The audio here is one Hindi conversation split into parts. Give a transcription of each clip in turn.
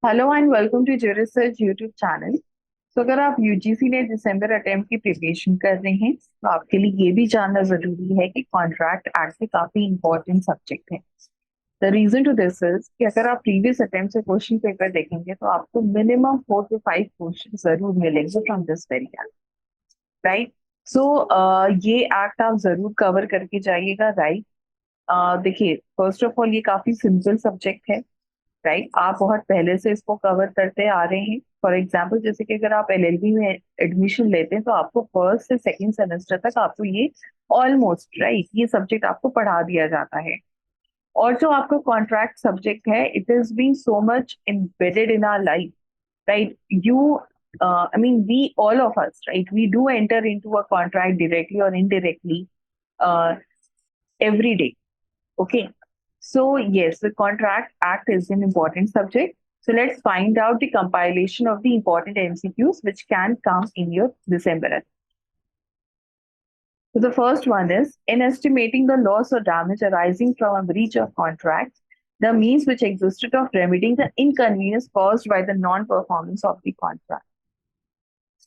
हेलो एंड वेलकम टू जो रिसर्च यूट्यूब चैनल। तो अगर आप यूजीसी ने दिसंबर अटेम्प्ट की प्रिपरेशन कर रहे हैं तो आपके लिए ये भी जानना जरूरी है कि कॉन्ट्रैक्ट एक्ट के काफी इंपॉर्टेंट सब्जेक्ट है। The reason to this is कि अगर आप प्रीवियस अटेम्प्ट से क्वेश्चन पेपर देखेंगे तो आपको मिनिमम 4 to 5 क्वेश्चन जरूर मिलेंगे from this very act, right. So ये एक्ट आप जरूर कवर करके जाइएगा, राइट। देखिए, फर्स्ट ऑफ ऑल ये काफी सिंपल सब्जेक्ट है, राइट। आप बहुत पहले से इसको कवर करते आ रहे हैं। फॉर एग्जाम्पल, जैसे कि अगर आप एलएलबी में एडमिशन लेते हैं तो आपको फर्स्ट से सेकंड सेमेस्टर तक आपको ये ऑलमोस्ट, राइट, ये सब्जेक्ट आपको पढ़ा दिया जाता है। और जो आपका कॉन्ट्रैक्ट सब्जेक्ट है, it is been so much embedded in our life, right? I mean, we, all of us, right, we do enter into a contract directly or indirectly, uh, every day. Okay. So yes, the Contract Act is an important subject. So let's find out the compilation of the important MCQs which can come in your December. So the first one is, in estimating the loss or damage arising from a breach of contract, the means which existed of remedying the inconvenience caused by the non-performance of the contract.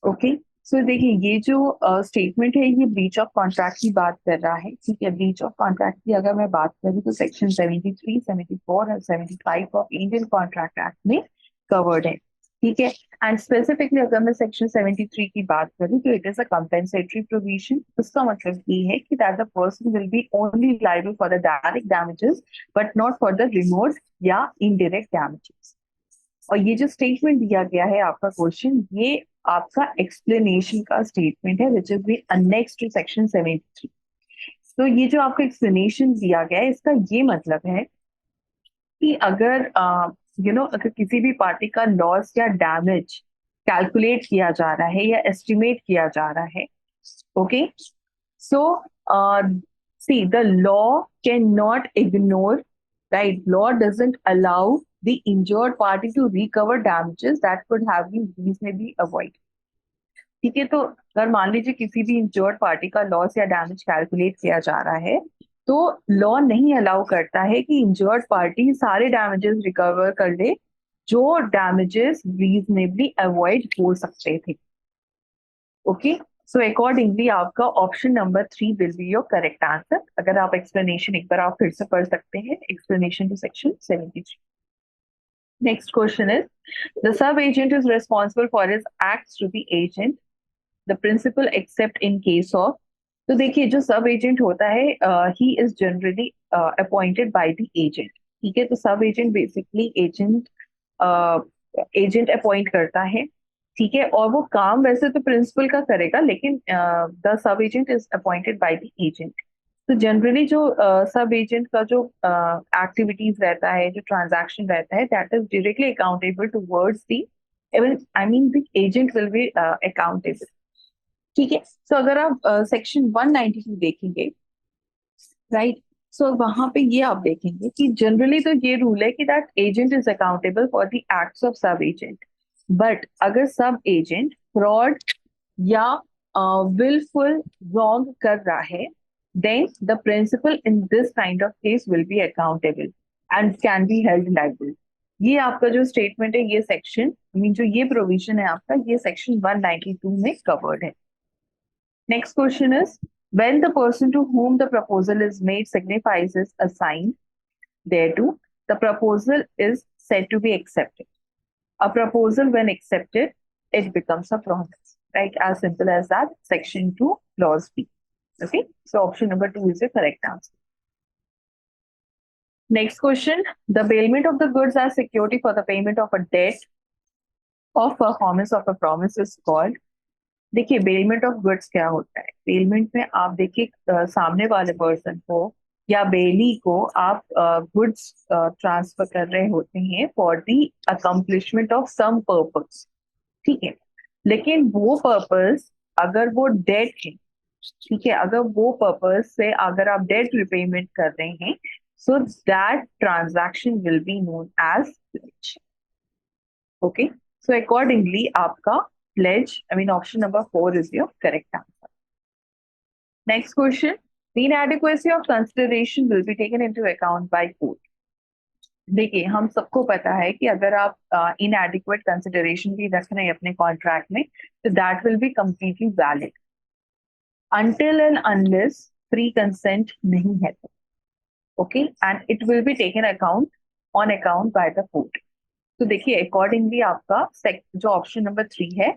Okay. So देखिए, ये जो स्टेटमेंट है ये ब्रीच ऑफ कॉन्ट्रैक्ट की बात कर रहा है, ठीक है। ब्रीच ऑफ कॉन्ट्रैक्ट की अगर मैं बात करूँ तो सेक्शन 73, 74 और 75 ऑफ इंडियन कॉन्ट्रैक्ट एक्ट में कवर्ड है, ठीक है। एंड स्पेसिफिकली अगर मैं सेक्शन 73 की बात करूँ तो it is a compensatory provision. उसका मतलब ये है कि that the person will be only liable for the direct damages but not for the remote या इनडायरेक्ट डैमेजेस। और ये जो स्टेटमेंट दिया गया है आपका क्वेश्चन, ये आपका एक्सप्लेनेशन का स्टेटमेंट है which is be annex to section 73। तो ये जो आपका एक्सप्लेनेशन दिया गया है इसका ये मतलब है कि अगर अगर किसी भी पार्टी का लॉस या डैमेज कैलकुलेट किया जा रहा है या एस्टिमेट किया जा रहा है, okay. So see the law can not ignore, right? Law doesn't allow the injured party to recover damages that could have been reasonably avoided. ठीक है। तो अगर मान लीजिए किसी भी इंजर्ड पार्टी का लॉस या डैमेज कैलकुलेट किया जा रहा है तो लॉ नहीं अलाउ करता है कि इंजर्ड पार्टी सारे डैमेजेस रिकवर कर ले जो डैमेजेस रीजनेबली अवॉइड हो सकते थे। ओके। सो अकॉर्डिंगली आपका option number 3 will be your correct answer. अगर आप एक्सप्लेनेशन एक बार आप फिर से पढ़ सकते हैं, explanation to section 73। Next question is, the sub-agent is responsible for his acts to the agent, the principal except in case of। तो देखिए, जो सब एजेंट होता है he is generally appointed by the agent, ठीक है। तो sub agent basically agent agent appoint करता है, ठीक है। और वो काम वैसे तो प्रिंसिपल का करेगा लेकिन the sub agent is appointed by the agent. तो जनरली जो सब एजेंट का जो एक्टिविटीज रहता है, जो ट्रांजैक्शन रहता है, that is directly accountable towards the, I mean the agent will be accountable, ठीक है। सो अगर आप सेक्शन 192 देखेंगे, राइट, सो वहां पे ये आप देखेंगे कि जनरली तो ये रूल है कि that agent is accountable for the acts of सब एजेंट। बट अगर सब एजेंट फ्रॉड या willful wrong कर रहा है, then the principal in this kind of case will be accountable and can be held liable। ये आपका जो स्टेटमेंट है, ये सेक्शन, मीन जो ये प्रोविजन है आपका, ये सेक्शन 192 में कवर्ड है। Next question is, when the person to whom the proposal is made signifies is assigned thereto, the proposal is said to be accepted. A proposal, when accepted, it becomes a promise, right? As simple as that. Section 2, clause B. Okay, so option number 2 is the correct answer. Next question, the bailment of the goods as security for the payment of a debt of performance of a promise is called। देखिए, बेलमेंट ऑफ गुड्स क्या होता है? बेलमेंट में आप देखिए सामने वाले पर्सन को या बेली को आप गुड्स ट्रांसफर कर रहे होते हैं for the accomplishment of some purpose, ठीक है। लेकिन वो पर्पस अगर वो डेट है, ठीक है, अगर वो पर्पस से अगर आप डेट रिपेमेंट कर रहे हैं, so that transaction will be known as pledge. Okay. So accordingly आपका pledge, I mean option number 4 is your correct answer. Next question, the inadequacy of consideration will be taken into account by court। देखिए, हम सबको पता है कि अगर आप इनएडिक्वेट कंसिडरेशन भी रख रहे हैं अपने कॉन्ट्रैक्ट में, तो that will be completely valid until and unless free consent नहीं है तो, okay, and it will be taken account on account by the court. तो देखिए, अकॉर्डिंगली आपका जो ऑप्शन नंबर 3 है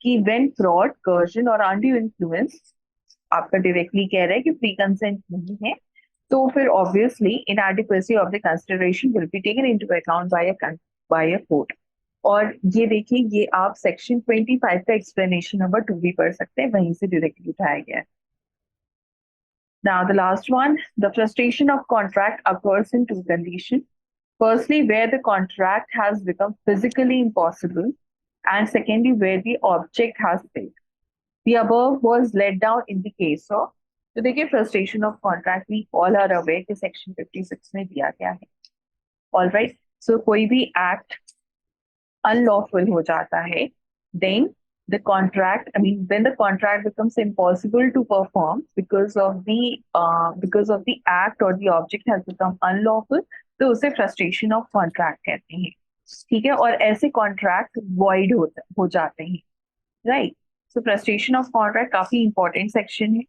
कि व्हेन फ्रॉड, कर्जन और अनड्यू इन्फ्लुएंस आपका डायरेक्टली कह रहा है कि फ्री कंसेंट नहीं है, तो फिर obviously inadequacy of the consideration will be taken into account by a court. और ये देखिए, ये आप सेक्शन 25 का एक्सप्लेनेशन नंबर 2 भी पढ़ सकते हैं, वहीं से डायरेक्टली उठाया गया है। Now, the last one, the frustration of contract occurs in two conditions. Firstly, where the contract has become physically impossible, and secondly, where the object has failed. The above was laid down in the case of, तो देखिए, frustration of contract we all are aware कि section 56 में दिया गया है. All right, so कोई भी act unlawful हो जाता है, then the contract, I mean, when the contract becomes impossible to perform because of the act or the object has become unlawful, तो उसे frustration of contract कहते हैं, ठीक है, और ऐसे contract void हो जाते हैं, right? So frustration of contract काफी important section है,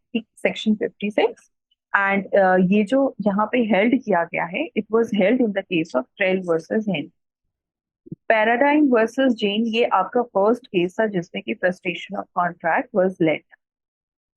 section 56, and ये जो यहाँ पे held किया गया है, it was held in the case of Trell versus Hen. Paradine versus Jane, ये आपका फर्स्ट केस था जिसमें कि frustration of contract was laid.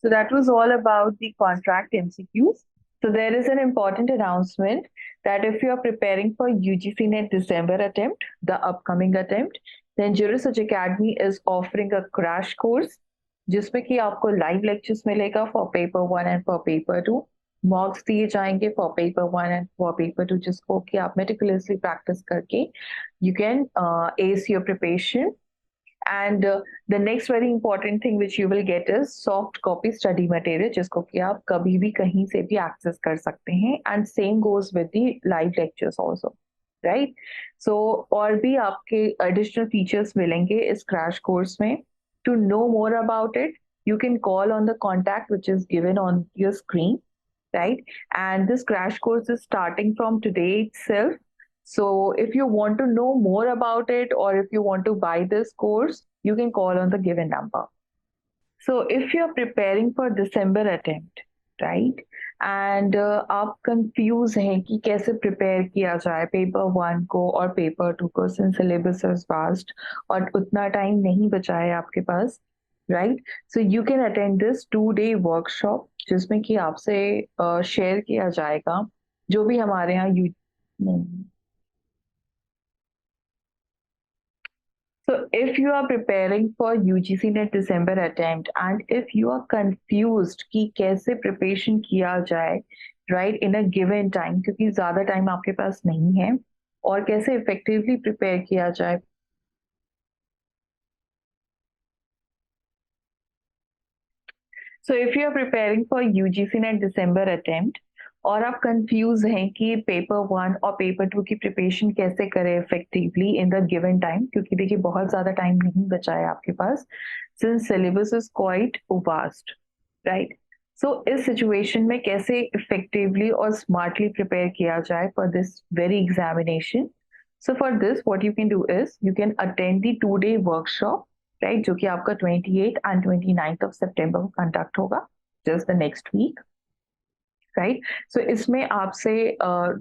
So that was all about the contract MCQs. So there is an important announcement that if you are preparing for UGC NET December attempt, the upcoming attempt, then Jurisearch Academy is offering a crash course जिसमें कि आपको लाइव लेक्चर्स मिलेगा for paper 1 and for paper 2. मॉक्स दिए जाएंगे for paper 1 and for paper 2, जिसको कि आप मेटिकुलसली प्रैक्टिस करके you can ace your preparation. And the next very important thing which you will get is soft copy study material, जिसको कि आप कभी भी कहीं से भी access कर सकते हैं. And same goes with the live lectures also, right? So और भी आपके additional features मिलेंगे इस crash course में. To know more about it, you can call on the contact which is given on your screen, right? And this crash course is starting from today itself. So if you want to know more about it or if you want to buy this course, you can call on the given number. So if you're preparing for December attempt, right? And आप कंफ्यूज हैं कि कैसे प्रिपेयर किया जाए पेपर 1 को और पेपर 2 को, सिंस सिलेबस इज वास्ट और उतना टाइम नहीं बचा है आपके पास, right? So you can attend this 2-day workshop जिसमें कि आपसे शेयर किया जाएगा जो भी हमारे यहाँ So if you are preparing for UGC NET December attempt and if you are confused कि कैसे preparation किया जाए, right, in a given time, क्योंकि ज़्यादा time आपके पास नहीं है, और कैसे effectively prepare किया जाए. So if you are preparing for UGC NET December attempt और आप कंफ्यूज हैं कि पेपर 1 और पेपर 2 की प्रिपरेशन कैसे करें effectively in the given time, क्योंकि देखिए बहुत ज्यादा टाइम नहीं बचा है आपके पास since syllabus is quite vast, right? So इस सिचुएशन में कैसे इफेक्टिवली और स्मार्टली प्रिपेयर किया जाए for this very examination. So for this what you can do is you can attend the 2-day workshop, right, जो कि आपका 28 एंड 29 ऑफ सितंबर को कंडक्ट होगा, just the next week, right? So इसमें आपसे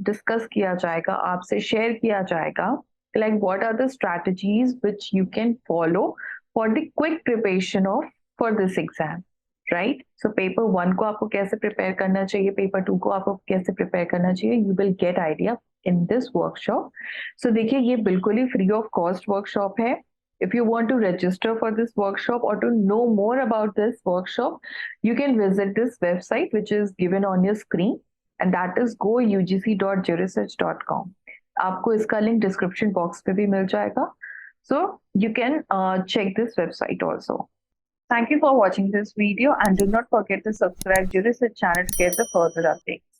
डिस्कस किया जाएगा, आपसे शेयर किया जाएगा like what are the strategies which you can follow for the quick preparation of for this exam, right? So paper 1 को आपको कैसे प्रिपेयर करना चाहिए, पेपर 2 को आपको कैसे प्रिपेयर करना चाहिए, you will get idea in this workshop. So देखिए, ये बिल्कुल ही फ्री ऑफ कॉस्ट वर्कशॉप है. If you want to register for this workshop or to know more about this workshop, you can visit this website which is given on your screen, and that is gougc.jurisearch.com. आपको इसका लिंक डिस्क्रिप्शन बॉक्स पे भी मिल जाएगा. So you can check this website also. Thank you for watching this video and do not forget to subscribe Jurisearch channel to get the further updates.